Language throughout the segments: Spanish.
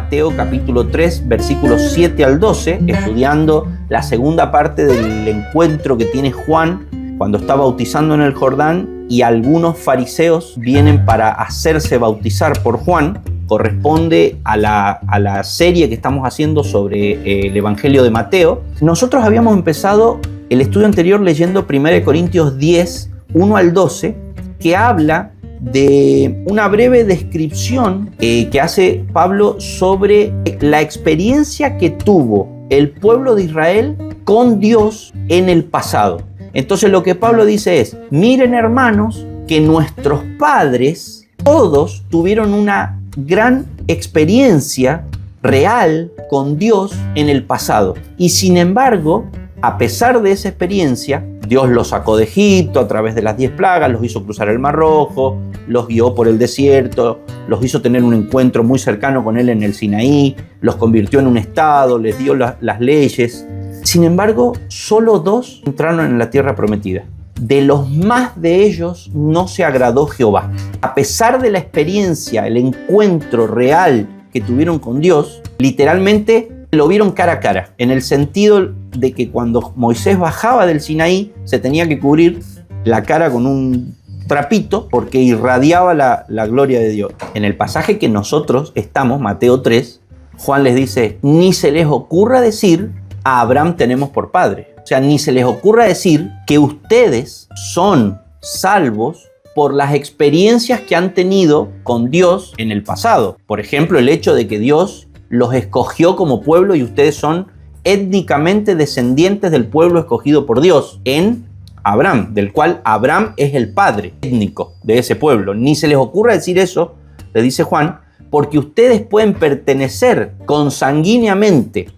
Mateo capítulo 3, versículos 7 al 12, estudiando la segunda parte del encuentro que tiene Juan cuando está bautizando en el Jordán y algunos fariseos vienen para hacerse bautizar por Juan. Corresponde a la serie que estamos haciendo sobre el Evangelio de Mateo. Nosotros habíamos empezado el estudio anterior leyendo 1 Corintios 10, 1 al 12, que habla de una breve descripción que hace Pablo sobre la experiencia que tuvo el pueblo de Israel con Dios en el pasado. Entonces lo que Pablo dice es: miren, hermanos, que nuestros padres todos tuvieron una gran experiencia real con Dios en el pasado. Y sin embargo, a pesar de esa experiencia, Dios los sacó de Egipto a través de las 10 plagas, los hizo cruzar el Mar Rojo, los guió por el desierto, los hizo tener un encuentro muy cercano con Él en el Sinaí, los convirtió en un estado, les dio las leyes. Sin embargo, solo 2 entraron en la tierra prometida. De los más de ellos no se agradó Jehová. A pesar de la experiencia, el encuentro real que tuvieron con Dios, literalmente lo vieron cara a cara, en el sentido de que cuando Moisés bajaba del Sinaí se tenía que cubrir la cara con un trapito porque irradiaba la gloria de Dios. En el pasaje que nosotros estamos, Mateo 3, Juan les dice: ni se les ocurra decir a Abraham tenemos por padre. O sea, ni se les ocurra decir que ustedes son salvos por las experiencias que han tenido con Dios en el pasado. Por ejemplo, el hecho de que Dios los escogió como pueblo y ustedes son étnicamente descendientes del pueblo escogido por Dios en Abraham, del cual Abraham es el padre étnico de ese pueblo. Ni se les ocurra decir eso, le dice Juan, porque ustedes pueden pertenecer consanguíneamente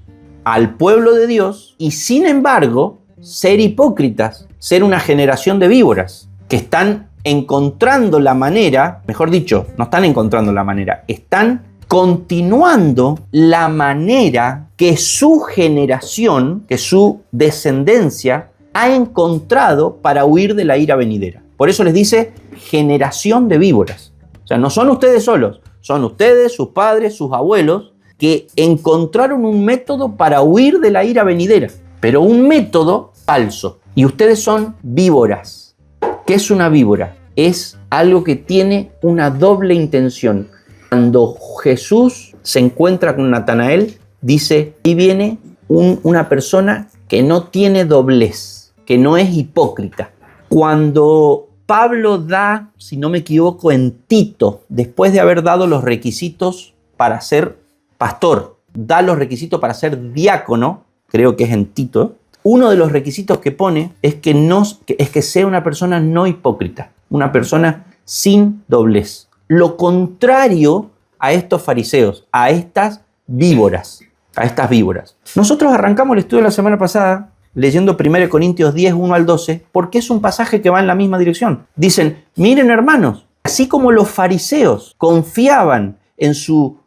al pueblo de Dios y sin embargo ser hipócritas, ser una generación de víboras que están encontrando la manera, mejor dicho, no están encontrando la manera, están continuando la manera que su generación, que su descendencia ha encontrado para huir de la ira venidera. Por eso les dice generación de víboras. O sea, no son ustedes solos, son ustedes, sus padres, sus abuelos, que encontraron un método para huir de la ira venidera, pero un método falso. Y ustedes son víboras. ¿Qué es una víbora? Es algo que tiene una doble intención. Cuando Jesús se encuentra con Natanael, dice: ahí viene una persona que no tiene doblez, que no es hipócrita. Cuando Pablo da, si no me equivoco, en Tito, después de haber dado los requisitos para ser pastor, da los requisitos para ser diácono, creo que es en Tito, uno de los requisitos que pone es que sea una persona no hipócrita, una persona sin doblez. Lo contrario a estos fariseos, a estas víboras, Nosotros arrancamos el estudio la semana pasada leyendo 1 Corintios 10, 1 al 12, porque es un pasaje que va en la misma dirección. Dicen: miren, hermanos, así como los fariseos confiaban en su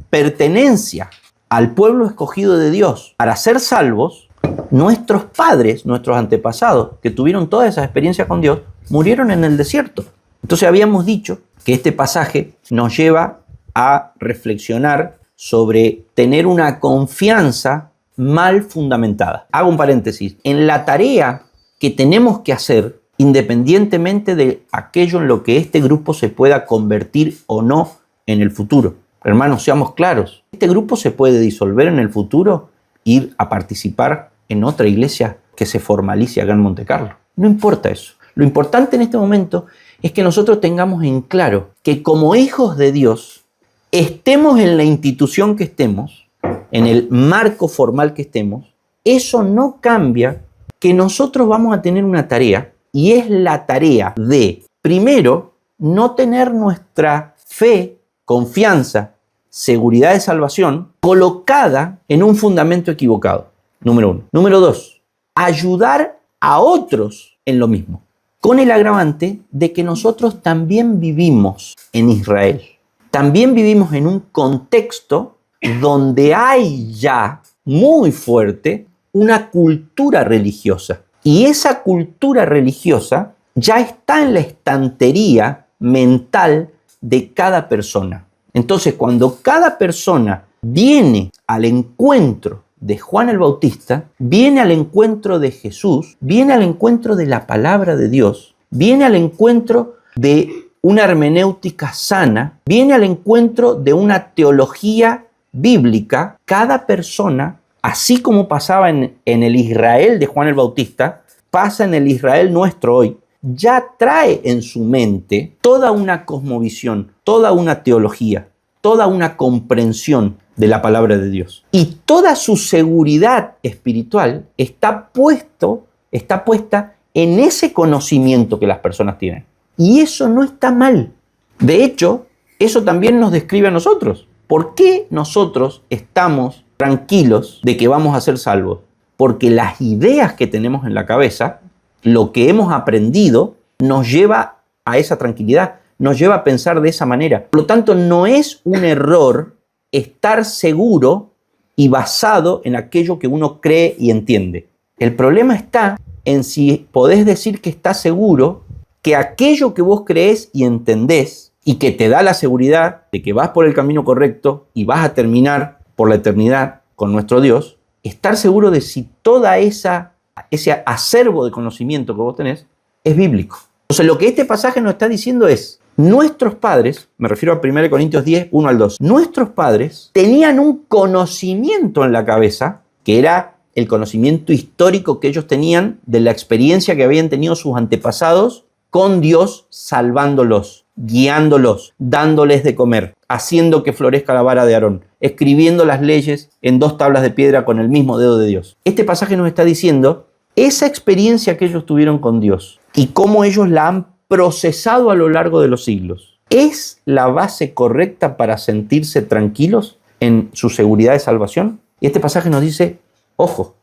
pertenencia al pueblo escogido de Dios para ser salvos, nuestros padres, nuestros antepasados, que tuvieron toda esa experiencia con Dios, murieron en el desierto. Entonces habíamos dicho que este pasaje nos lleva a reflexionar sobre tener una confianza mal fundamentada. Hago un paréntesis. En la tarea que tenemos que hacer, independientemente de aquello en lo que este grupo se pueda convertir o no en el futuro. Hermanos, seamos claros. Este grupo se puede disolver en el futuro, ir a participar en otra iglesia que se formalice acá en Monte Carlo. No importa eso. Lo importante en este momento es que nosotros tengamos en claro que como hijos de Dios, estemos en la institución que estemos, en el marco formal que estemos, eso no cambia que nosotros vamos a tener una tarea, y es la tarea de, primero, no tener nuestra fe, confianza, seguridad de salvación colocada en un fundamento equivocado. Número 1. Número 2, ayudar a otros en lo mismo, con el agravante de que nosotros también vivimos en Israel. También vivimos en un contexto donde hay ya muy fuerte una cultura religiosa. Y esa cultura religiosa ya está en la estantería mental de cada persona. Entonces, cuando cada persona viene al encuentro de Juan el Bautista, viene al encuentro de Jesús, viene al encuentro de la palabra de Dios, viene al encuentro de una hermenéutica sana, viene al encuentro de una teología bíblica. Cada persona, así como pasaba en el Israel de Juan el Bautista, pasa en el Israel nuestro hoy, ya trae en su mente toda una cosmovisión, toda una teología, toda una comprensión de la palabra de Dios. Y toda su seguridad espiritual está puesta en ese conocimiento que las personas tienen. Y eso no está mal. De hecho, eso también nos describe a nosotros. ¿Por qué nosotros estamos tranquilos de que vamos a ser salvos? Porque las ideas que tenemos en la cabeza, lo que hemos aprendido, nos lleva a esa tranquilidad, nos lleva a pensar de esa manera. Por lo tanto, no es un error estar seguro y basado en aquello que uno cree y entiende. El problema está en si podés decir que estás seguro que aquello que vos creés y entendés y que te da la seguridad de que vas por el camino correcto y vas a terminar por la eternidad con nuestro Dios, estar seguro de si toda ese acervo de conocimiento que vos tenés es bíblico. Entonces, lo que este pasaje nos está diciendo es, nuestros padres, me refiero a 1 Corintios 10, 1 al 2, nuestros padres tenían un conocimiento en la cabeza, que era el conocimiento histórico que ellos tenían de la experiencia que habían tenido sus antepasados con Dios, salvándolos, guiándolos, dándoles de comer, haciendo que florezca la vara de Aarón, escribiendo las leyes en 2 tablas de piedra con el mismo dedo de Dios. Este pasaje nos está diciendo esa experiencia que ellos tuvieron con Dios y cómo ellos la han procesado a lo largo de los siglos. ¿Es la base correcta para sentirse tranquilos en su seguridad de salvación? Y este pasaje nos dice, ojo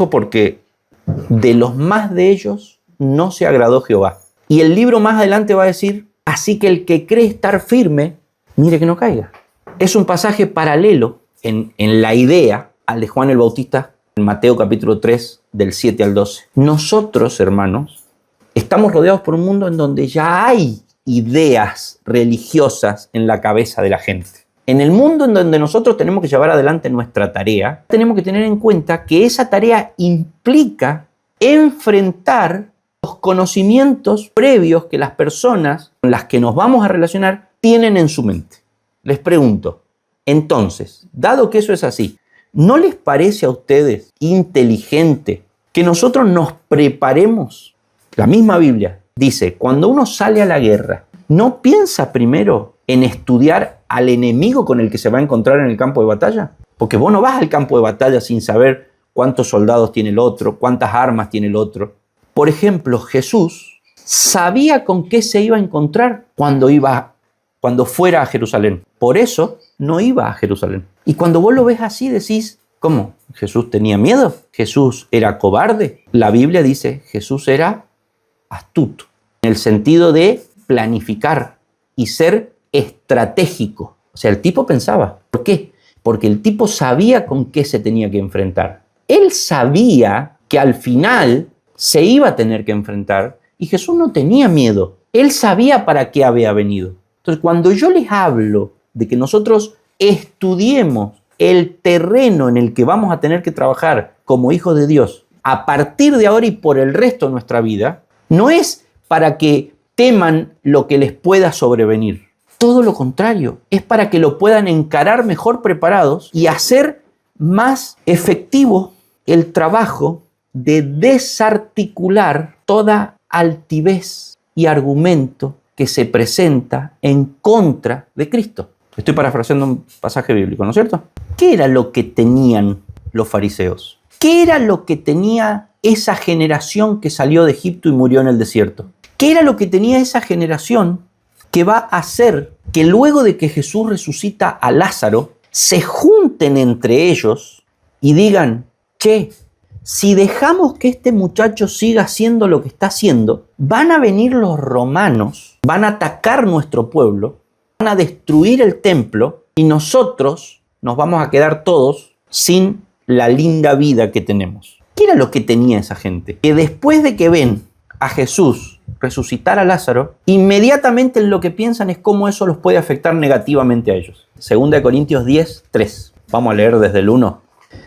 porque de los más de ellos no se agradó Jehová. Y el libro más adelante va a decir, así que el que cree estar firme, mire que no caiga. Es un pasaje paralelo en la idea al de Juan el Bautista en Mateo capítulo 3 del 7 al 12. Nosotros, hermanos, estamos rodeados por un mundo en donde ya hay ideas religiosas en la cabeza de la gente. En el mundo en donde nosotros tenemos que llevar adelante nuestra tarea, tenemos que tener en cuenta que esa tarea implica enfrentar los conocimientos previos que las personas con las que nos vamos a relacionar tienen en su mente. Les pregunto, entonces, dado que eso es así, ¿no les parece a ustedes inteligente que nosotros nos preparemos? La misma Biblia dice, cuando uno sale a la guerra, ¿no piensa primero en estudiar al enemigo con el que se va a encontrar en el campo de batalla? Porque vos no vas al campo de batalla sin saber cuántos soldados tiene el otro, cuántas armas tiene el otro. Por ejemplo, Jesús sabía con qué se iba a encontrar cuando fuera a Jerusalén. Por eso no iba a Jerusalén. Y cuando vos lo ves así decís, ¿cómo? ¿Jesús tenía miedo? ¿Jesús era cobarde? La Biblia dice, Jesús era astuto, en el sentido de planificar y ser estratégico. O sea, el tipo pensaba. ¿Por qué? Porque el tipo sabía con qué se tenía que enfrentar. Él sabía que al final se iba a tener que enfrentar y Jesús no tenía miedo. Él sabía para qué había venido. Entonces, cuando yo les hablo de que nosotros estudiemos el terreno en el que vamos a tener que trabajar como hijos de Dios a partir de ahora y por el resto de nuestra vida, no es para que teman lo que les pueda sobrevenir. Todo lo contrario, es para que lo puedan encarar mejor preparados y hacer más efectivo el trabajo de desarticular toda altivez y argumento que se presenta en contra de Cristo. Estoy parafraseando un pasaje bíblico, ¿no es cierto? ¿Qué era lo que tenían los fariseos? ¿Qué era lo que tenía esa generación que salió de Egipto y murió en el desierto? ¿Qué era lo que tenía esa generación que va a hacer que luego de que Jesús resucita a Lázaro, se junten entre ellos y digan, che, si dejamos que este muchacho siga haciendo lo que está haciendo, van a venir los romanos, van a atacar nuestro pueblo, van a destruir el templo y nosotros nos vamos a quedar todos sin la linda vida que tenemos? ¿Qué era lo que tenía esa gente? Que después de que ven a Jesús resucitar a Lázaro, inmediatamente lo que piensan es cómo eso los puede afectar negativamente a ellos. 2 Corintios 10, 3. Vamos a leer desde el 1.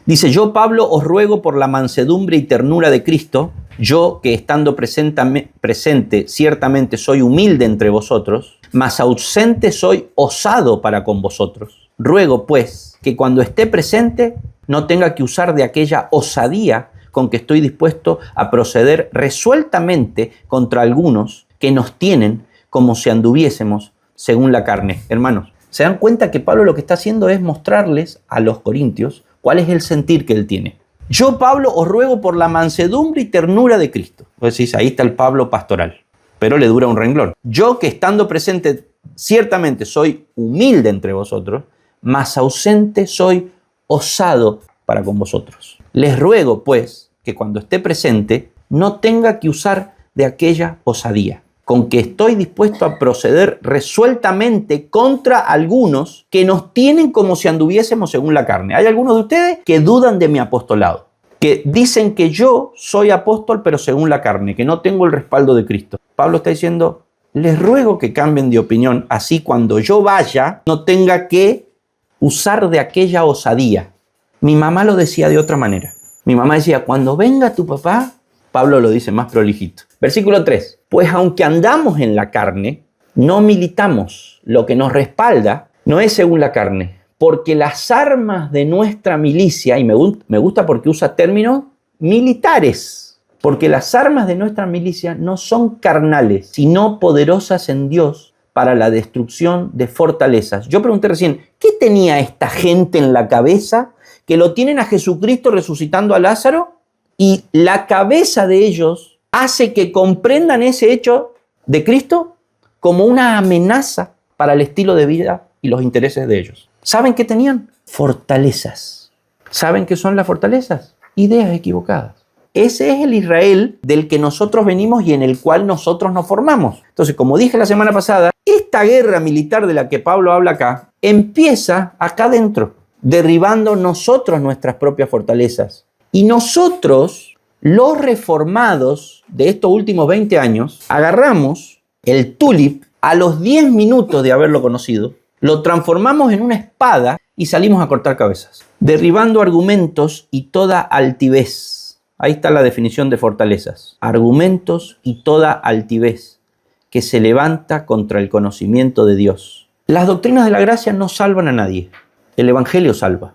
Dice: yo, Pablo, os ruego por la mansedumbre y ternura de Cristo, yo que estando presente ciertamente soy humilde entre vosotros, mas ausente soy osado para con vosotros. Ruego, pues, que cuando esté presente no tenga que usar de aquella osadía con que estoy dispuesto a proceder resueltamente contra algunos que nos tienen como si anduviésemos según la carne. Hermanos, ¿se dan cuenta que Pablo lo que está haciendo es mostrarles a los corintios cuál es el sentir que él tiene? Yo, Pablo, os ruego por la mansedumbre y ternura de Cristo. Vos decís, ahí está el Pablo pastoral, pero le dura un renglón. Yo que estando presente ciertamente soy humilde entre vosotros, mas ausente soy osado para con vosotros. Les ruego, pues, que cuando esté presente no tenga que usar de aquella osadía, con que estoy dispuesto a proceder resueltamente contra algunos que nos tienen como si anduviésemos según la carne. Hay algunos de ustedes que dudan de mi apostolado, que dicen que yo soy apóstol pero según la carne, que no tengo el respaldo de Cristo. Pablo está diciendo, les ruego que cambien de opinión, así cuando yo vaya no tenga que usar de aquella osadía. Mi mamá lo decía de otra manera. Mi mamá decía, cuando venga tu papá, Pablo lo dice más prolijito. Versículo 3. Pues aunque andamos en la carne, no militamos. Lo que nos respalda no es según la carne, porque las armas de nuestra milicia, y me gusta porque usa términos militares, porque las armas de nuestra milicia no son carnales, sino poderosas en Dios para la destrucción de fortalezas. Yo pregunté recién, ¿qué tenía esta gente en la cabeza que lo tienen a Jesucristo resucitando a Lázaro? Y la cabeza de ellos hace que comprendan ese hecho de Cristo como una amenaza para el estilo de vida y los intereses de ellos. ¿Saben qué tenían? Fortalezas. ¿Saben qué son las fortalezas? Ideas equivocadas. Ese es el Israel del que nosotros venimos y en el cual nosotros nos formamos. Entonces, como dije la semana pasada, esta guerra militar de la que Pablo habla acá empieza acá adentro, derribando nosotros nuestras propias fortalezas. Y nosotros, los reformados de estos últimos 20 años, agarramos el tulip a los 10 minutos de haberlo conocido, lo transformamos en una espada y salimos a cortar cabezas, derribando argumentos y toda altivez. Ahí está la definición de fortalezas. Argumentos y toda altivez que se levanta contra el conocimiento de Dios. Las doctrinas de la gracia no salvan a nadie. El Evangelio salva.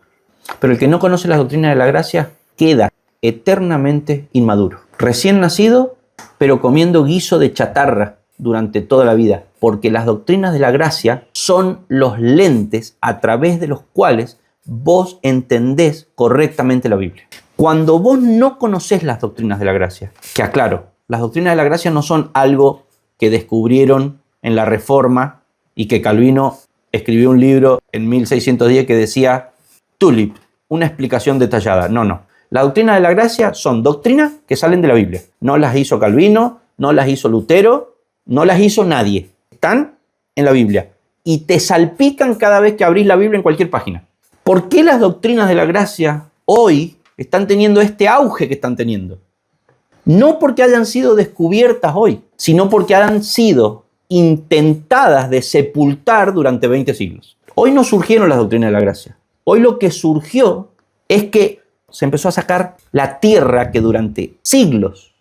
Pero el que no conoce las doctrinas de la gracia queda eternamente inmaduro. Recién nacido, pero comiendo guiso de chatarra durante toda la vida. Porque las doctrinas de la gracia son los lentes a través de los cuales vos entendés correctamente la Biblia. Cuando vos no conocés las doctrinas de la gracia, que aclaro, las doctrinas de la gracia no son algo que descubrieron en la Reforma y que Calvino escribió un libro en 1610 que decía Tulip, una explicación detallada. No. La doctrina de la gracia son doctrinas que salen de la Biblia. No las hizo Calvino, no las hizo Lutero, no las hizo nadie. Están en la Biblia y te salpican cada vez que abrís la Biblia en cualquier página. ¿Por qué las doctrinas de la gracia hoy están teniendo este auge que están teniendo? No porque hayan sido descubiertas hoy, sino porque han sido intentadas de sepultar durante 20 siglos. Hoy no surgieron las doctrinas de la gracia. Hoy lo que surgió es que se empezó a sacar la tierra que durante siglos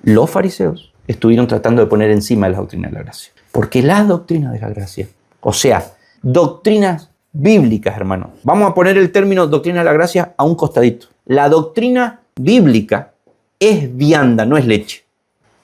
los fariseos estuvieron tratando de poner encima de las doctrinas de la gracia. Porque las doctrinas de la gracia, o sea, doctrinas bíblicas, hermano. Vamos a poner el término doctrina de la gracia a un costadito. La doctrina bíblica es vianda, no es leche.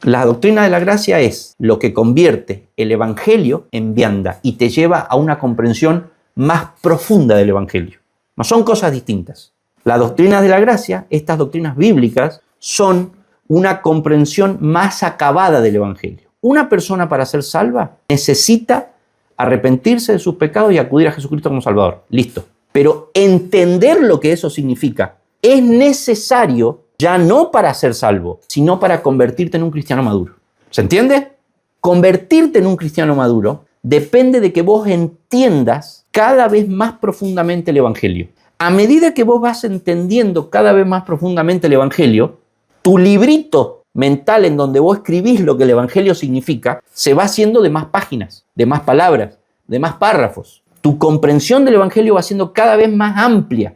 La doctrina de la gracia es lo que convierte el evangelio en vianda y te lleva a una comprensión más profunda del evangelio. No son cosas distintas. Las doctrinas de la gracia, estas doctrinas bíblicas, son una comprensión más acabada del evangelio. Una persona para ser salva necesita arrepentirse de sus pecados y acudir a Jesucristo como Salvador. Listo. Pero entender lo que eso significa es necesario ya no para ser salvo, sino para convertirte en un cristiano maduro. ¿Se entiende? Convertirte en un cristiano maduro depende de que vos entiendas cada vez más profundamente el evangelio. A medida que vos vas entendiendo cada vez más profundamente el evangelio, tu librito mental en donde vos escribís lo que el Evangelio significa, se va haciendo de más páginas, de más palabras, de más párrafos. Tu comprensión del Evangelio va siendo cada vez más amplia.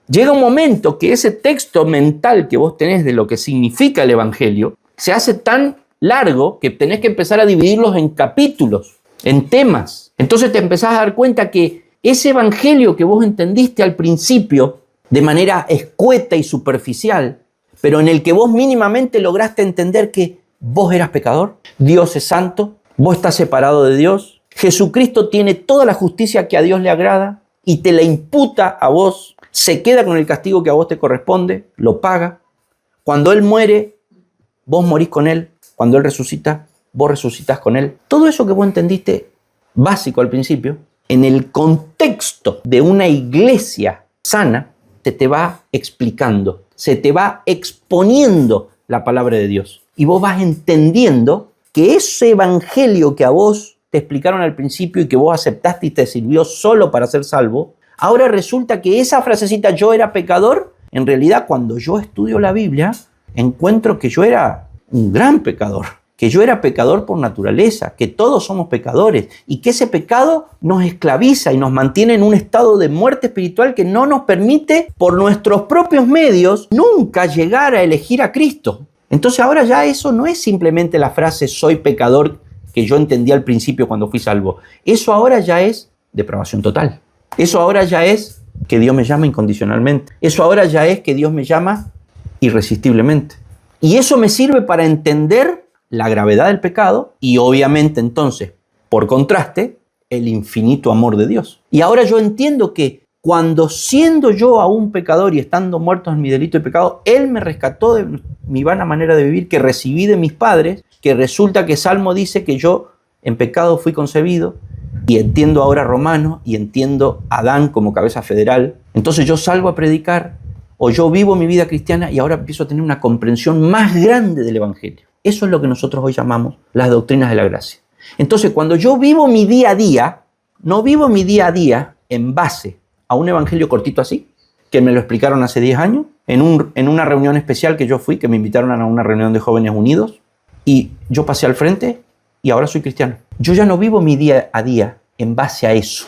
Llega un momento que ese texto mental que vos tenés de lo que significa el Evangelio se hace tan largo que tenés que empezar a dividirlos en capítulos, en temas. Entonces te empezás a dar cuenta que ese Evangelio que vos entendiste al principio de manera escueta y superficial, pero en el que vos mínimamente lograste entender que vos eras pecador, Dios es santo, vos estás separado de Dios, Jesucristo tiene toda la justicia que a Dios le agrada y te la imputa a vos, se queda con el castigo que a vos te corresponde, lo paga. Cuando Él muere, vos morís con Él. Cuando Él resucita, vos resucitás con Él. Todo eso que vos entendiste básico al principio, en el contexto de una iglesia sana, se te va explicando, se te va exponiendo la palabra de Dios. Y vos vas entendiendo que ese evangelio que a vos te explicaron al principio y que vos aceptaste y te sirvió solo para ser salvo, ahora resulta que esa frasecita "yo era pecador", en realidad cuando yo estudio la Biblia, encuentro que yo era un gran pecador, que yo era pecador por naturaleza, que todos somos pecadores y que ese pecado nos esclaviza y nos mantiene en un estado de muerte espiritual que no nos permite, por nuestros propios medios, nunca llegar a elegir a Cristo. Entonces ahora ya eso no es simplemente la frase "soy pecador" que yo entendí al principio cuando fui salvo. Eso ahora ya es depravación total. Eso ahora ya es que Dios me llama incondicionalmente. Eso ahora ya es que Dios me llama irresistiblemente. Y eso me sirve para entender la gravedad del pecado y obviamente entonces, por contraste, el infinito amor de Dios. Y ahora yo entiendo que cuando siendo yo aún pecador y estando muerto en mi delito y pecado, Él me rescató de mi vana manera de vivir que recibí de mis padres, que resulta que Salmo dice que yo en pecado fui concebido, y entiendo ahora Romanos y entiendo a Adán como cabeza federal. Entonces yo salgo a predicar o yo vivo mi vida cristiana y ahora empiezo a tener una comprensión más grande del Evangelio. Eso es lo que nosotros hoy llamamos las doctrinas de la gracia. Entonces cuando yo vivo mi día a día, no vivo mi día a día en base a un evangelio cortito así, que me lo explicaron hace 10 años, en una reunión especial que yo fui, que me invitaron a una reunión de jóvenes unidos, y yo pasé al frente y ahora soy cristiano. Yo ya no vivo mi día a día en base a eso.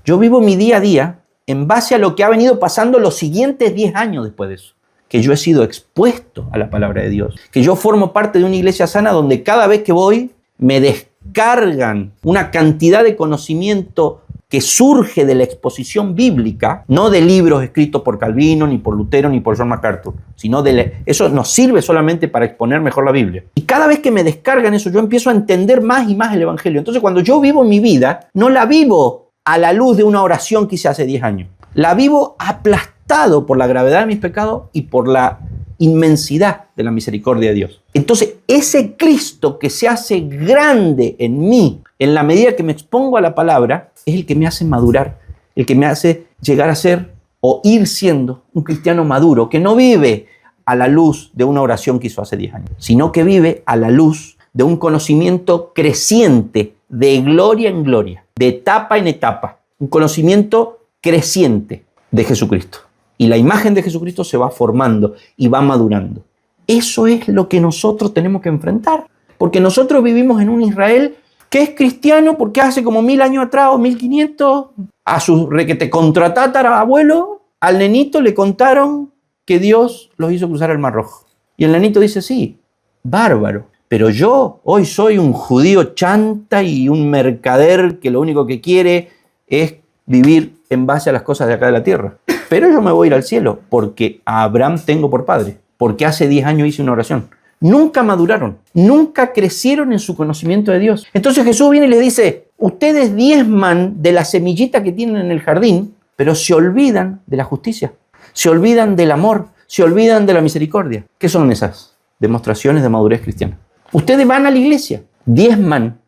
Yo vivo mi día a día en base a lo que ha venido pasando los siguientes 10 años después de eso. Que yo he sido expuesto a la palabra de Dios. Que yo formo parte de una iglesia sana donde cada vez que voy me descargan una cantidad de conocimiento que surge de la exposición bíblica, no de libros escritos por Calvino, ni por Lutero, ni por John MacArthur, sino eso nos sirve solamente para exponer mejor la Biblia. Y cada vez que me descargan eso, yo empiezo a entender más y más el Evangelio. Entonces, cuando yo vivo mi vida, no la vivo a la luz de una oración que hice hace 10 años. La vivo aplastado por la gravedad de mis pecados y por la inmensidad de la misericordia de Dios. Entonces, ese Cristo que se hace grande en mí, en la medida que me expongo a la palabra, es el que me hace madurar, el que me hace llegar a ser o ir siendo un cristiano maduro, que no vive a la luz de una oración que hizo hace 10 años, sino que vive a la luz de un conocimiento creciente, de gloria en gloria, de etapa en etapa, un conocimiento creciente de Jesucristo. Y la imagen de Jesucristo se va formando y va madurando. Eso es lo que nosotros tenemos que enfrentar, porque nosotros vivimos en un Israel que es cristiano porque hace como 1000 años atrás o 1500, a su requete contratatarabuelo, al nenito le contaron que Dios los hizo cruzar el Mar Rojo. Y el nenito dice, sí, bárbaro, pero yo hoy soy un judío chanta y un mercader que lo único que quiere es vivir en base a las cosas de acá de la tierra. Pero yo me voy a ir al cielo porque a Abraham tengo por padre, porque hace 10 años hice una oración. Nunca maduraron, nunca crecieron en su conocimiento de Dios. Entonces Jesús viene y les dice, ustedes diezman de la semillita que tienen en el jardín, pero se olvidan de la justicia, se olvidan del amor, se olvidan de la misericordia. ¿Qué son esas demostraciones de madurez cristiana? Ustedes van a la iglesia, diezman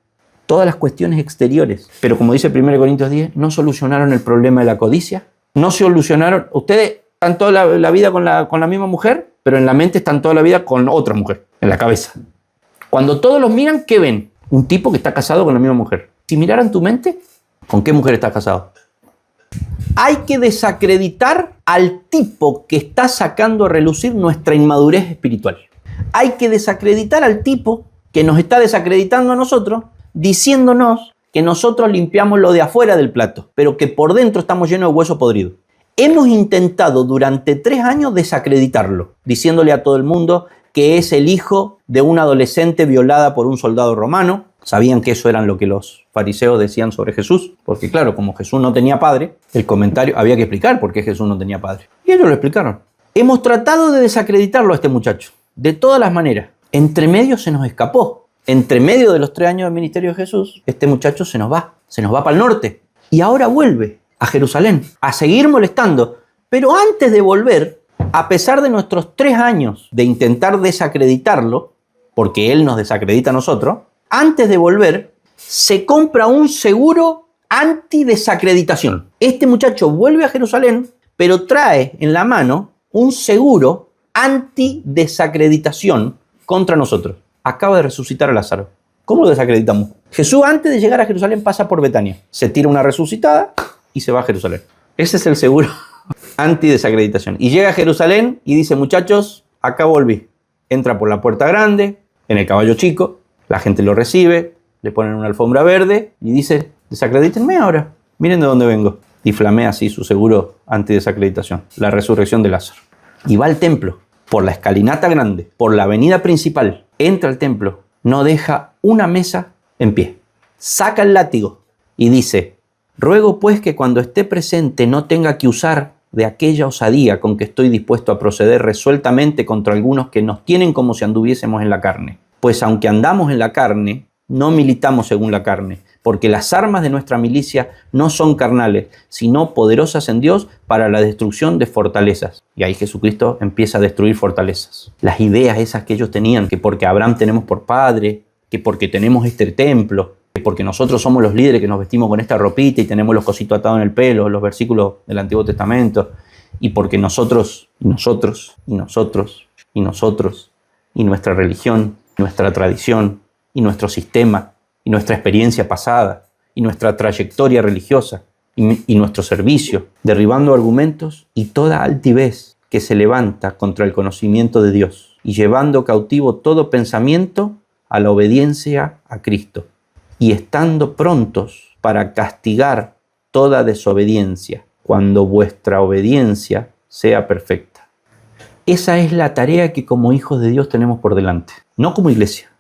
todas las cuestiones exteriores, pero como dice 1 Corintios 10, no solucionaron el problema de la codicia, no solucionaron, ustedes están toda la vida con la misma mujer, pero en la mente están toda la vida con otra mujer, en la cabeza. Cuando todos los miran, ¿qué ven? Un tipo que está casado con la misma mujer. Si miraran tu mente, ¿con qué mujer estás casado? Hay que desacreditar al tipo que está sacando a relucir nuestra inmadurez espiritual. Hay que desacreditar al tipo que nos está desacreditando a nosotros, diciéndonos que nosotros limpiamos lo de afuera del plato, pero que por dentro estamos llenos de hueso podrido. Hemos intentado durante 3 años desacreditarlo, diciéndole a todo el mundo que es el hijo de una adolescente violada por un soldado romano. Sabían que eso era lo que los fariseos decían sobre Jesús, porque claro, como Jesús no tenía padre, el comentario había que explicar por qué Jesús no tenía padre. Y ellos lo explicaron. Hemos tratado de desacreditarlo a este muchacho, de todas las maneras. Entre medio se nos escapó. Entre medio de los 3 años del ministerio de Jesús, este muchacho se nos va para el norte. Y ahora vuelve a Jerusalén, a seguir molestando. Pero antes de volver, a pesar de nuestros 3 años de intentar desacreditarlo, porque él nos desacredita a nosotros, antes de volver, se compra un seguro anti-desacreditación. Este muchacho vuelve a Jerusalén, pero trae en la mano un seguro anti-desacreditación contra nosotros. Acaba de resucitar a Lázaro. ¿Cómo lo desacreditamos? Jesús, antes de llegar a Jerusalén, pasa por Betania. Se tira una resucitada y se va a Jerusalén. Ese es el seguro anti-desacreditación. Y llega a Jerusalén y dice, muchachos, acá volví. Entra por la puerta grande, en el caballo chico, la gente lo recibe, le ponen una alfombra verde y dice, desacredítenme ahora, miren de dónde vengo. Y flamea así su seguro anti-desacreditación, la resurrección de Lázaro. Y va al templo, por la escalinata grande, por la avenida principal, entra al templo, no deja una mesa en pie. Saca el látigo y dice, ruego pues que cuando esté presente no tenga que usar de aquella osadía con que estoy dispuesto a proceder resueltamente contra algunos que nos tienen como si anduviésemos en la carne. Pues aunque andamos en la carne, no militamos según la carne, porque las armas de nuestra milicia no son carnales, sino poderosas en Dios para la destrucción de fortalezas. Y ahí Jesucristo empieza a destruir fortalezas. Las ideas esas que ellos tenían, que porque Abraham tenemos por padre, que porque tenemos este templo, que porque nosotros somos los líderes que nos vestimos con esta ropita y tenemos los cositos atados en el pelo, los versículos del Antiguo Testamento, y porque nosotros, y nosotros, y nosotros, y nosotros, y nuestra religión, nuestra tradición, y nuestro sistema, y nuestra experiencia pasada, y nuestra trayectoria religiosa, y nuestro servicio, derribando argumentos y toda altivez que se levanta contra el conocimiento de Dios, y llevando cautivo todo pensamiento a la obediencia a Cristo, y estando prontos para castigar toda desobediencia, cuando vuestra obediencia sea perfecta. Esa es la tarea que como hijos de Dios tenemos por delante, no como iglesia,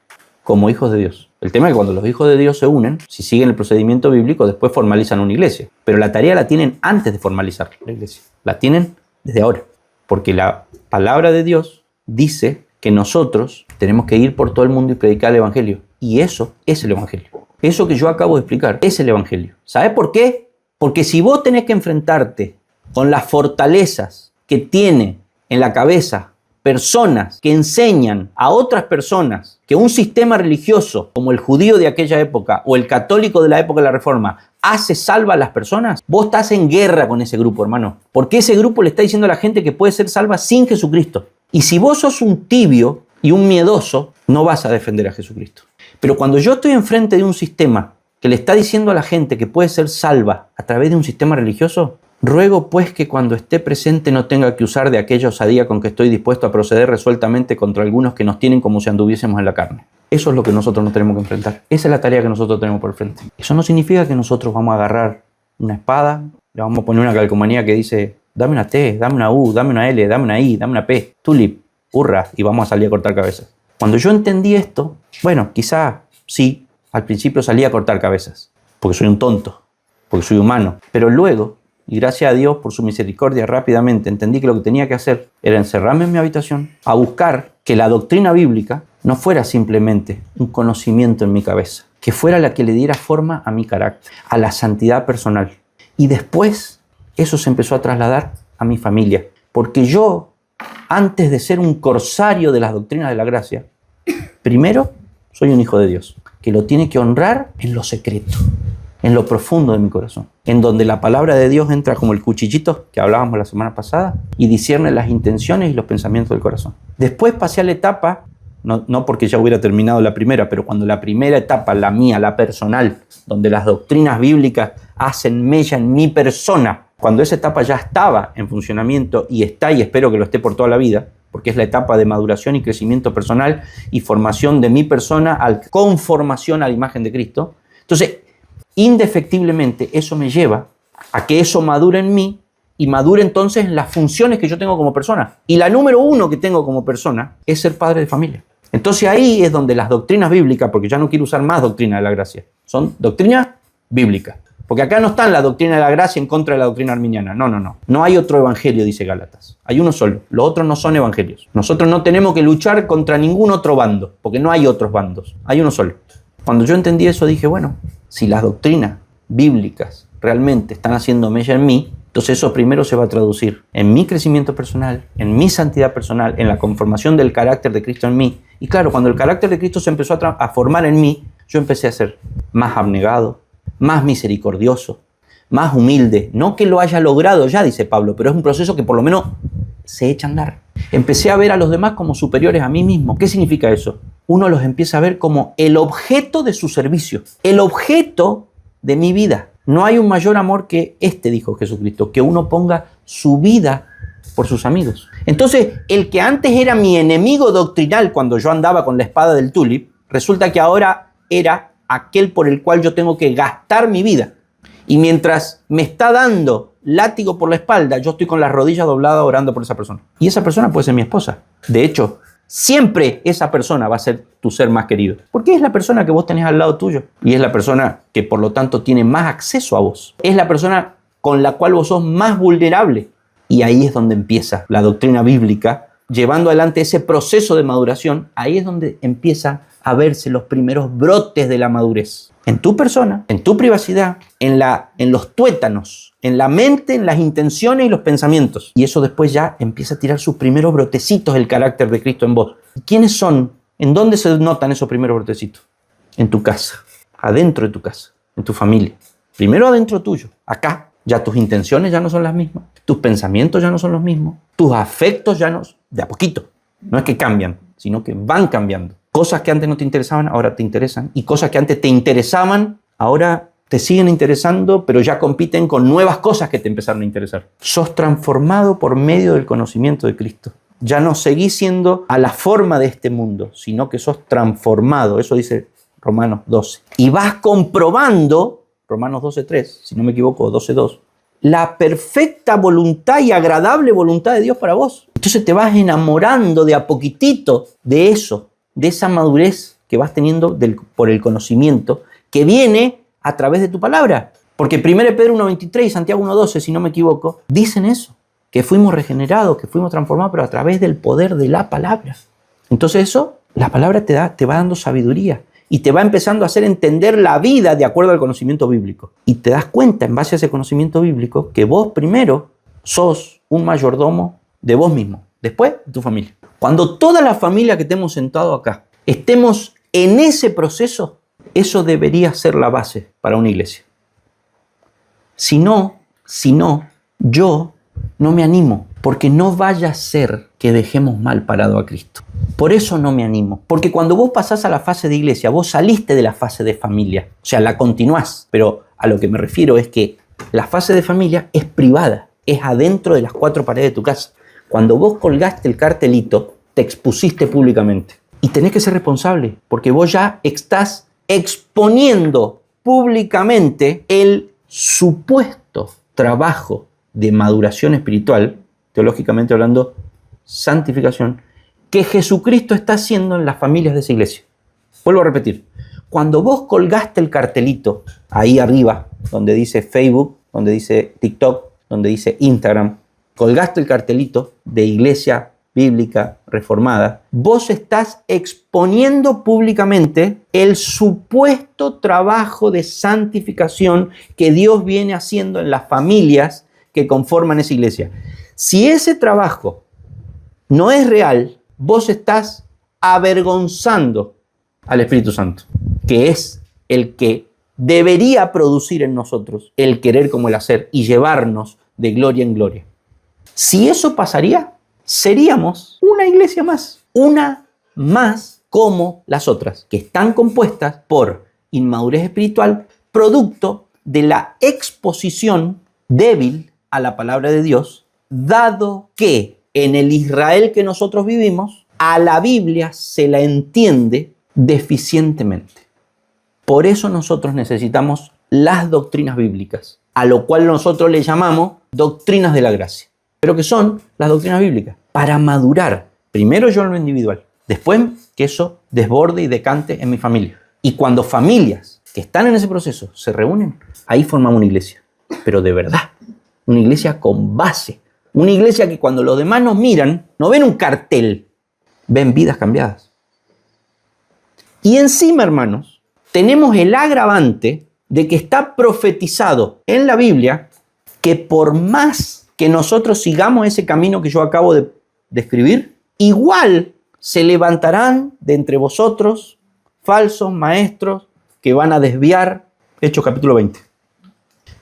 como hijos de Dios. El tema es que cuando los hijos de Dios se unen, si siguen el procedimiento bíblico, después formalizan una iglesia. Pero la tarea la tienen antes de formalizar la iglesia. La tienen desde ahora. Porque la palabra de Dios dice que nosotros tenemos que ir por todo el mundo y predicar el evangelio. Y eso es el evangelio. Eso que yo acabo de explicar es el evangelio. ¿Sabes por qué? Porque si vos tenés que enfrentarte con las fortalezas que tiene en la cabeza personas que enseñan a otras personas que un sistema religioso como el judío de aquella época o el católico de la época de la Reforma hace salva a las personas, vos estás en guerra con ese grupo, hermano. Porque ese grupo le está diciendo a la gente que puede ser salva sin Jesucristo. Y si vos sos un tibio y un miedoso, no vas a defender a Jesucristo. Pero cuando yo estoy enfrente de un sistema que le está diciendo a la gente que puede ser salva a través de un sistema religioso, ruego pues que cuando esté presente no tenga que usar de aquella osadía con que estoy dispuesto a proceder resueltamente contra algunos que nos tienen como si anduviésemos en la carne. Eso es lo que nosotros nos tenemos que enfrentar. Esa es la tarea que nosotros tenemos por frente. Eso no significa que nosotros vamos a agarrar una espada, le vamos a poner una calcomanía que dice dame una T, dame una U, dame una L, dame una I, dame una P, tulip, hurra, y vamos a salir a cortar cabezas. Cuando yo entendí esto, bueno, quizá sí, al principio salí a cortar cabezas, porque soy un tonto, porque soy humano, pero luego, y gracias a Dios por su misericordia, rápidamente entendí que lo que tenía que hacer era encerrarme en mi habitación a buscar que la doctrina bíblica no fuera simplemente un conocimiento en mi cabeza, que fuera la que le diera forma a mi carácter, a la santidad personal. Y después eso se empezó a trasladar a mi familia, porque yo, antes de ser un corsario de las doctrinas de la gracia, primero soy un hijo de Dios, que lo tiene que honrar en lo secreto, en lo profundo de mi corazón, en donde la palabra de Dios entra como el cuchillito que hablábamos la semana pasada y discierne las intenciones y los pensamientos del corazón. Después pasé a la etapa, no porque ya hubiera terminado la primera, pero cuando la primera etapa, la mía, la personal, donde las doctrinas bíblicas hacen mella en mi persona, cuando esa etapa ya estaba en funcionamiento y está y espero que lo esté por toda la vida, porque es la etapa de maduración y crecimiento personal y formación de mi persona, conformación a la imagen de Cristo. Entonces, indefectiblemente, eso me lleva a que eso madure en mí y madure entonces las funciones que yo tengo como persona. Y la número uno que tengo como persona es ser padre de familia. Entonces ahí es donde las doctrinas bíblicas, porque ya no quiero usar más doctrina de la gracia, son doctrinas bíblicas. Porque acá no está la doctrina de la gracia en contra de la doctrina arminiana. No. No hay otro evangelio, dice Gálatas. Hay uno solo. Los otros no son evangelios. Nosotros no tenemos que luchar contra ningún otro bando, porque no hay otros bandos. Hay uno solo. Cuando yo entendí eso dije, bueno, si las doctrinas bíblicas realmente están haciendo mella en mí, entonces eso primero se va a traducir en mi crecimiento personal, en mi santidad personal, en la conformación del carácter de Cristo en mí. Y claro, cuando el carácter de Cristo se empezó a formar en mí, yo empecé a ser más abnegado, más misericordioso, más humilde. No que lo haya logrado ya, dice Pablo, pero es un proceso que por lo menos se echa a andar. Empecé a ver a los demás como superiores a mí mismo. ¿Qué significa eso? Uno los empieza a ver como el objeto de su servicio, el objeto de mi vida. No hay un mayor amor que este, dijo Jesucristo, que uno ponga su vida por sus amigos. Entonces, el que antes era mi enemigo doctrinal cuando yo andaba con la espada del tulip, resulta que ahora era aquel por el cual yo tengo que gastar mi vida. Y mientras me está dando látigo por la espalda, yo estoy con las rodillas dobladas orando por esa persona. Y esa persona puede ser mi esposa. De hecho, siempre esa persona va a ser tu ser más querido. Porque es la persona que vos tenés al lado tuyo. Y es la persona que por lo tanto tiene más acceso a vos. Es la persona con la cual vos sos más vulnerable. Y ahí es donde empieza la doctrina bíblica, llevando adelante ese proceso de maduración. Ahí es donde empieza a verse los primeros brotes de la madurez. En tu persona, en tu privacidad, en los tuétanos, en la mente, en las intenciones y los pensamientos. Y eso después ya empieza a tirar sus primeros brotecitos del carácter de Cristo en vos. ¿Quiénes son? ¿En dónde se notan esos primeros brotecitos? En tu casa, adentro de tu casa, en tu familia. Primero adentro tuyo, acá. Ya tus intenciones ya no son las mismas, tus pensamientos ya no son los mismos, tus afectos ya no, de a poquito. No es que cambian, sino que van cambiando. Cosas que antes no te interesaban, ahora te interesan. Y cosas que antes te interesaban, ahora te siguen interesando, pero ya compiten con nuevas cosas que te empezaron a interesar. Sos transformado por medio del conocimiento de Cristo. Ya no seguís siendo a la forma de este mundo, sino que sos transformado. Eso dice Romanos 12. Y vas comprobando, Romanos 12:3, si no me equivoco, 12:2, la perfecta voluntad y agradable voluntad de Dios para vos. Entonces te vas enamorando de a poquitito de eso, de esa madurez que vas teniendo por el conocimiento, que viene a través de tu palabra. Porque 1 Pedro 1:23 y Santiago 1:12, si no me equivoco, dicen eso, que fuimos regenerados, que fuimos transformados, pero a través del poder de la palabra. Entonces eso, la palabra te va dando sabiduría y te va empezando a hacer entender la vida de acuerdo al conocimiento bíblico. Y te das cuenta, en base a ese conocimiento bíblico, que vos primero sos un mayordomo de vos mismo, después de tu familia. Cuando toda la familia que estemos sentados acá estemos en ese proceso, eso debería ser la base para una iglesia. Si no, yo no me animo, porque no vaya a ser que dejemos mal parado a Cristo. Por eso no me animo, porque cuando vos pasás a la fase de iglesia, vos saliste de la fase de familia, o sea, la continuás, pero a lo que me refiero es que la fase de familia es privada, es adentro de las cuatro paredes de tu casa. Cuando vos colgaste el cartelito, te expusiste públicamente y tenés que ser responsable, porque vos ya estás exponiendo públicamente el supuesto trabajo de maduración espiritual, teológicamente hablando, santificación, que Jesucristo está haciendo en las familias de esa iglesia. Vuelvo a repetir, cuando vos colgaste el cartelito ahí arriba, donde dice Facebook, donde dice TikTok, donde dice Instagram, colgaste el cartelito de Iglesia Bíblica Reformada, vos estás exponiendo públicamente el supuesto trabajo de santificación que Dios viene haciendo en las familias que conforman esa iglesia. Si ese trabajo no es real, vos estás avergonzando al Espíritu Santo, que es el que debería producir en nosotros el querer como el hacer y llevarnos de gloria en gloria. Si eso pasaría, seríamos una iglesia más, una más como las otras, que están compuestas por inmadurez espiritual, producto de la exposición débil a la palabra de Dios, dado que en el Israel que nosotros vivimos, a la Biblia se la entiende deficientemente. Por eso nosotros necesitamos las doctrinas bíblicas, a lo cual nosotros le llamamos doctrinas de la gracia. Pero que son las doctrinas bíblicas, para madurar, primero yo en lo individual, después que eso desborde y decante en mi familia. Y cuando familias que están en ese proceso se reúnen, ahí formamos una iglesia, pero de verdad, una iglesia con base, una iglesia que cuando los demás nos miran, no ven un cartel, ven vidas cambiadas. Y encima, hermanos, tenemos el agravante de que está profetizado en la Biblia que por más que nosotros sigamos ese camino que yo acabo de describir, igual se levantarán de entre vosotros falsos maestros que van a desviar. Hechos capítulo 20.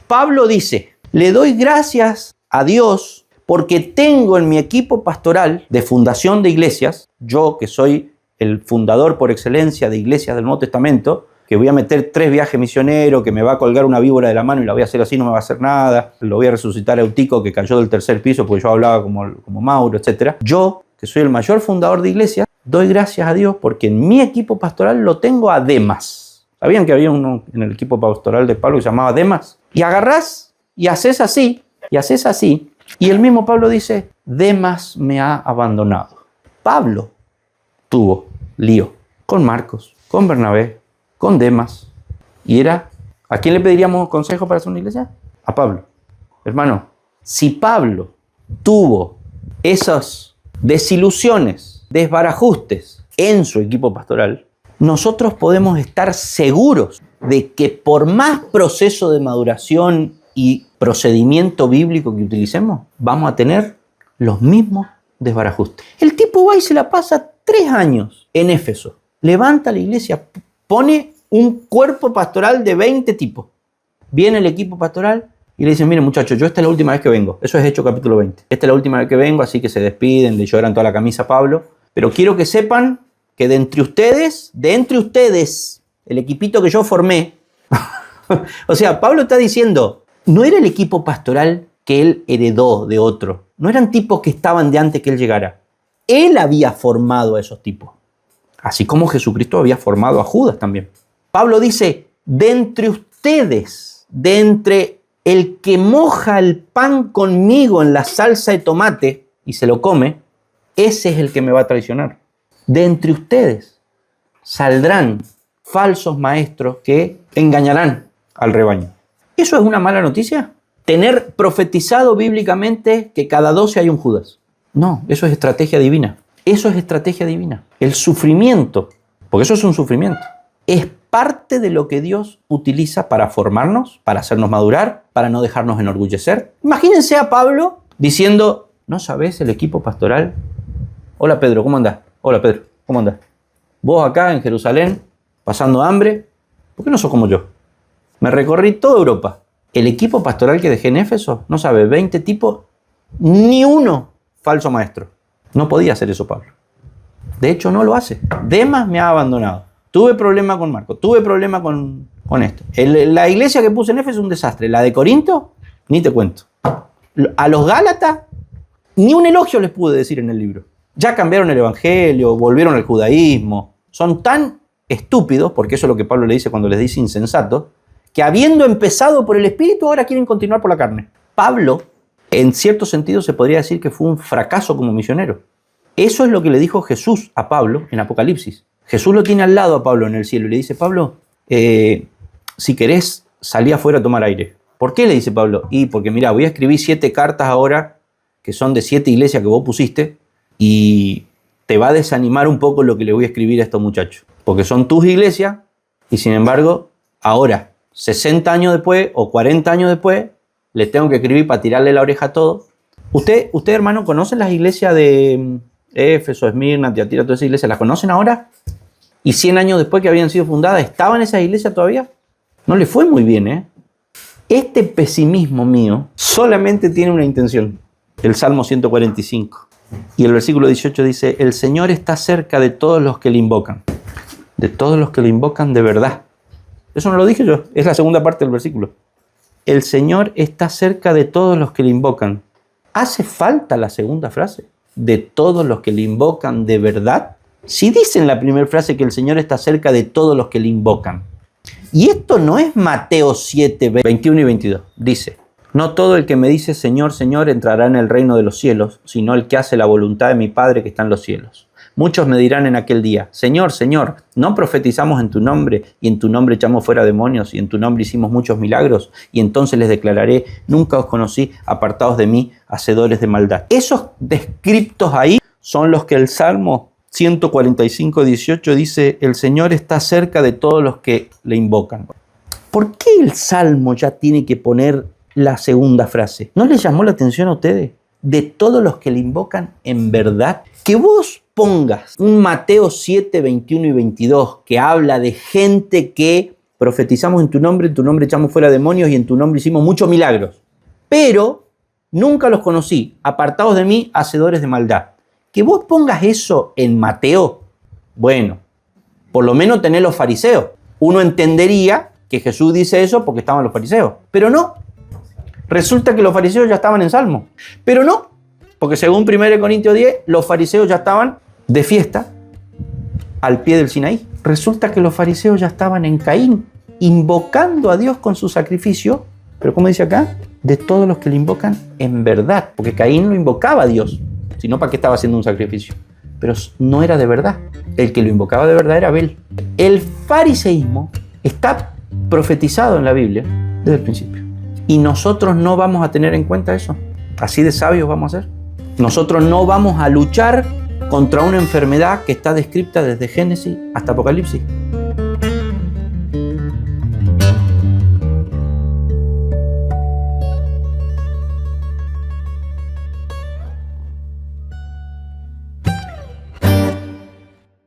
Pablo dice, le doy gracias a Dios porque tengo en mi equipo pastoral de fundación de iglesias, yo que soy el fundador por excelencia de iglesias del Nuevo Testamento, que voy a meter 3 viajes misioneros, que me va a colgar una víbora de la mano y la voy a hacer así, no me va a hacer nada, lo voy a resucitar a Eutico que cayó del 3er piso porque yo hablaba como Mauro, etc. Yo, que soy el mayor fundador de iglesias, doy gracias a Dios porque en mi equipo pastoral lo tengo a Demas. ¿Sabían que había uno en el equipo pastoral de Pablo que se llamaba Demas? Y agarrás y haces así, y el mismo Pablo dice, Demas me ha abandonado. Pablo tuvo lío con Marcos, con Bernabé, con Demas. Y era, ¿a quién le pediríamos consejo para hacer una iglesia? A Pablo. Hermano, si Pablo tuvo esas desilusiones, desbarajustes en su equipo pastoral, nosotros podemos estar seguros de que por más proceso de maduración y procedimiento bíblico que utilicemos, vamos a tener los mismos desbarajustes. El tipo va y se la pasa 3 años en Éfeso. Levanta la iglesia, pone un cuerpo pastoral de 20 tipos. Viene el equipo pastoral y le dicen, miren muchachos, yo esta es la última vez que vengo. Eso es Hechos capítulo 20. Esta es la última vez que vengo, así que se despiden, le lloran toda la camisa a Pablo. Pero quiero que sepan que de entre ustedes, el equipito que yo formé, o sea, Pablo está diciendo, no era el equipo pastoral que él heredó de otro. No eran tipos que estaban de antes que él llegara. Él había formado a esos tipos. Así como Jesucristo había formado a Judas también. Pablo dice, de entre ustedes, de entre el que moja el pan conmigo en la salsa de tomate y se lo come, ese es el que me va a traicionar. De entre ustedes saldrán falsos maestros que engañarán al rebaño. ¿Eso es una mala noticia? Tener profetizado bíblicamente que cada 12 hay un Judas. No, eso es estrategia divina. Eso es estrategia divina. El sufrimiento, porque eso es un sufrimiento, es parte de lo que Dios utiliza para formarnos, para hacernos madurar, para no dejarnos enorgullecer. Imagínense a Pablo diciendo, ¿no sabés el equipo pastoral? Hola Pedro, ¿cómo andás? Hola Pedro, ¿cómo andás? Vos acá en Jerusalén, pasando hambre, ¿por qué no sos como yo? Me recorrí toda Europa. El equipo pastoral que dejé en Éfeso, no sabe, 20 tipos, ni uno falso maestro. No podía hacer eso Pablo. De hecho, no lo hace. Demas me ha abandonado. Tuve problema con Marco, tuve problema con esto. La iglesia que puse en Éfeso es un desastre. La de Corinto, ni te cuento. A los Gálatas, ni un elogio les pude decir en el libro. Ya cambiaron el evangelio, volvieron al judaísmo. Son tan estúpidos, porque eso es lo que Pablo le dice cuando les dice insensatos, que habiendo empezado por el Espíritu, ahora quieren continuar por la carne. Pablo, en cierto sentido, se podría decir que fue un fracaso como misionero. Eso es lo que le dijo Jesús a Pablo en Apocalipsis. Jesús lo tiene al lado a Pablo en el cielo y le dice, Pablo, si querés, salí afuera a tomar aire. ¿Por qué? Le dice Pablo. Y porque mira, voy a escribir 7 cartas ahora, que son de 7 iglesias que vos pusiste, y te va a desanimar un poco lo que le voy a escribir a estos muchachos. Porque son tus iglesias, y sin embargo, ahora, 60 años después o 40 años después, les tengo que escribir para tirarle la oreja a todos. ¿Usted, hermano, conoce las iglesias de Éfeso, Esmirna, Tiatira, todas esas iglesias? ¿Las conocen ahora? Y 100 años después que habían sido fundadas, ¿estaban esas iglesias todavía? No le fue muy bien, ¿eh? Este pesimismo mío solamente tiene una intención. El Salmo 145. Y el versículo 18 dice, el Señor está cerca de todos los que le invocan. De todos los que le invocan de verdad. Eso no lo dije yo, es la segunda parte del versículo. El Señor está cerca de todos los que le invocan. ¿Hace falta la segunda frase? de todos los que le invocan de verdad? Si dice en la primera frase que el Señor está cerca de todos los que le invocan. Y esto no es Mateo 7, 21 y 22. Dice, no todo el que me dice Señor, Señor entrará en el reino de los cielos, sino el que hace la voluntad de mi Padre que está en los cielos. Muchos me dirán en aquel día, Señor, Señor, ¿no profetizamos en tu nombre y en tu nombre echamos fuera demonios y en tu nombre hicimos muchos milagros? Y entonces les declararé, nunca os conocí, apartados de mí, hacedores de maldad. Esos descriptos ahí son los que el Salmo 145, 18 dice, el Señor está cerca de todos los que le invocan. ¿Por qué el Salmo ya tiene que poner la segunda frase? ¿No les llamó la atención a ustedes? De todos los que le invocan en verdad. Que vos pongas un Mateo 7, 21 y 22 que habla de gente que profetizamos en tu nombre echamos fuera demonios y en tu nombre hicimos muchos milagros. Pero nunca los conocí, apartados de mí, hacedores de maldad. Que vos pongas eso en Mateo, bueno, por lo menos tenés los fariseos. Uno entendería que Jesús dice eso porque estaban los fariseos. Pero no. Resulta que los fariseos ya estaban en Salmo. Pero no, porque según 1 Corintios 10, los fariseos ya estaban de fiesta al pie del Sinaí. Resulta que los fariseos ya estaban en Caín, invocando a Dios con su sacrificio. Pero como dice acá, de todos los que le invocan en verdad. Porque Caín no invocaba a Dios, sino para qué estaba haciendo un sacrificio. Pero no era de verdad. El que lo invocaba de verdad era Abel. El fariseísmo está profetizado en la Biblia desde el principio. Y nosotros no vamos a tener en cuenta eso. Así de sabios vamos a ser. Nosotros no vamos a luchar contra una enfermedad que está descrita desde Génesis hasta Apocalipsis.